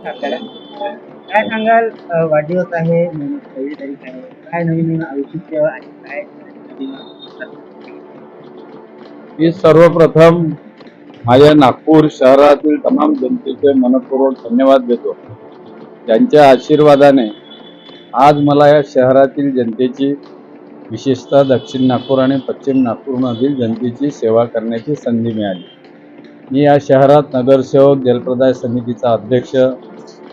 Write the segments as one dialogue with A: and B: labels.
A: आपल्याला काय सांगाल? वाढदिवस आहे, 26 तारीख आहे. काय नवीन नवीन आयुष्य आणि काय नवीन
B: मी सर्वप्रथम माझ्या नागपूर शहरातील तमाम जनतेचे मनपूर्वक धन्यवाद देतो. त्यांच्या आशीर्वादाने आज मला या शहरातील जनतेची, विशेषतः दक्षिण नागपूर आणि पश्चिम नागपूरमधील जनतेची सेवा करण्याची संधी मिळाली. मी या शहरात नगरसेवक, जलप्रदाय समितीचा अध्यक्ष,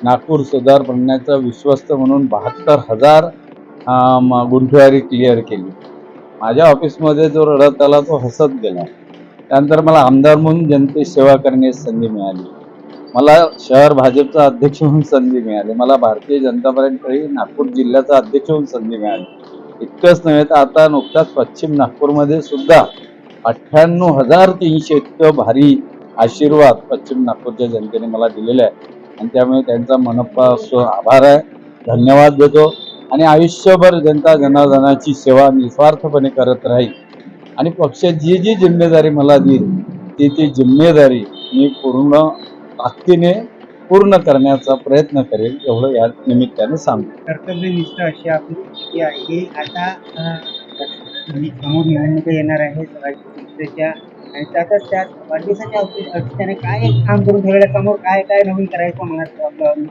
B: नागपूर सुधार बनण्याचा विश्वस्त म्हणून 72,000 गुंठेवारी क्लिअर केली. माझ्या ऑफिसमध्ये जो रडत आला तो हसत गेला. त्यानंतर मला आमदार म्हणून जनतेची सेवा करण्याची संधी मिळाली. मला शहर भाजपचा अध्यक्ष म्हणून संधी मिळाली. मला भारतीय जनता पार्टी नागपूर जिल्ह्याचा अध्यक्ष म्हणून संधी मिळाली. इतकंच नव्हे तर आता नुकताच पश्चिम नागपूरमध्ये सुद्धा 98,300 इतकं भारी आशीर्वाद पश्चिम नागपूरच्या जनतेने मला दिलेला आहे आणि त्यामुळे त्यांचा मनपासून आभार आहे, धन्यवाद देतो आणि आयुष्यभर जनता जनार्दनाची सेवा निस्वार्थपणे करत राहील आणि पक्ष जी जी जिम्मेदारी मला देईल ती जिम्मेदारी मी पूर्ण ताकदीने पूर्ण करण्याचा प्रयत्न करेल एवढं या निमित्ताने सांगतो.
A: कर्तव्यनिष्ठ अशी आपली स्थिती आहे की आता समोर निवडणुका येणार आहे स्वराज्य संस्थेच्या आणि त्यात वाढदिवसाच्या औचित्याने काय एक काम करून ठेवलेलं समोर काय काय नवीन करायचं मनात आपलं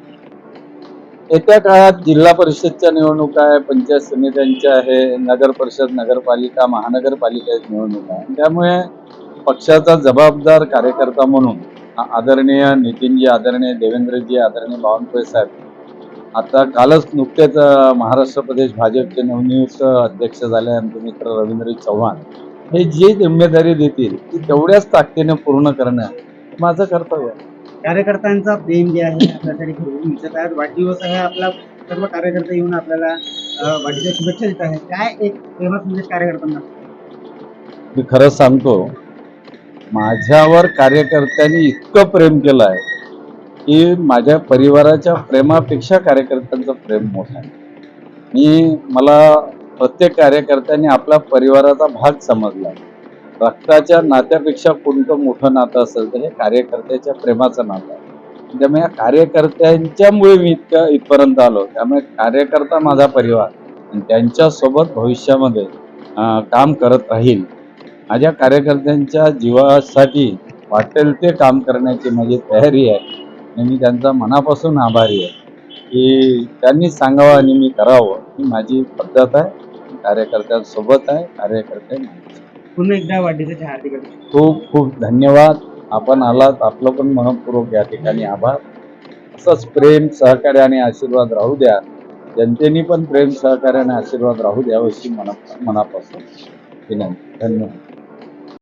B: येत्या काळात जिल्हा परिषदच्या निवडणुका आहे, पंचायत समित्यांच्या आहे, नगर परिषद, नगरपालिका, महानगरपालिकेच्या निवडणुका आहे. त्यामुळे पक्षाचा जबाबदार कार्यकर्ता म्हणून आदरणीय नितीनजी, आदरणीय देवेंद्रजी, आदरणीय बावनकुळे साहेब आता कालच नुकतेच महाराष्ट्र प्रदेश भाजपचे नवनियुक्त अध्यक्ष झाले आमचे मित्र रवींद्र चव्हाण हे जी जिम्मेदारी देतील ती तेवढ्याच ताकदीने पूर्ण करणं माझं कर्तव्य आहे.
A: कार्यकर्त्यांचा प्रेम जे आहे आपल्यासाठी घेऊन दिसत आहे. वाढदिवस आहे आपला, सर्व कार्यकर्ते येऊन आपल्याला वाढदिवसाच्या शुभेच्छा देत आहे. काय एक प्रेमच म्हणजे कार्यकर्त्यांना
B: मी खरं सांगतो, माझ्यावर कार्यकर्त्यांनी इतकं प्रेम केलं आहे की माझ्या परिवाराच्या प्रेमापेक्षा कार्यकर्त्यांचं प्रेम मोठं आहे. मला प्रत्येक कार्यकर्त्यांनी आपला परिवाराचा भाग समजला. रक्ताच्या नात्यापेक्षा कोणतं मोठं नातं असेल तर हे कार्यकर्त्याच्या प्रेमाचं नातं आहे. त्यामुळे या कार्यकर्त्यांच्यामुळे मी इथपर्यंत आलो. त्यामुळे कार्यकर्ता माझा परिवार आणि त्यांच्यासोबत भविष्यामध्ये काम करत राहील. माझ्या कार्यकर्त्यांच्या जीवासाठी वाटेल ते काम करण्याची माझी तयारी आहे आणि मी त्यांचा मनापासून आभारी आहे की त्यांनी सांगावं आणि मी करावं ही माझी पद्धत आहे. कार्यकर्त्यांसोबत आहे, कार्यकर्ते
A: पुन्हा एकदा वाढदिवसाच्या हार्दिक
B: खूप खूप धन्यवाद. आपण आलात, आपलं पण मनपूर्वक या ठिकाणी आभार. असंच प्रेम, सहकार्य आणि आशीर्वाद राहू द्या. जनतेने पण प्रेम, सहकार्य आणि आशीर्वाद राहू द्या अशी मनापासून विनंती. धन्यवाद.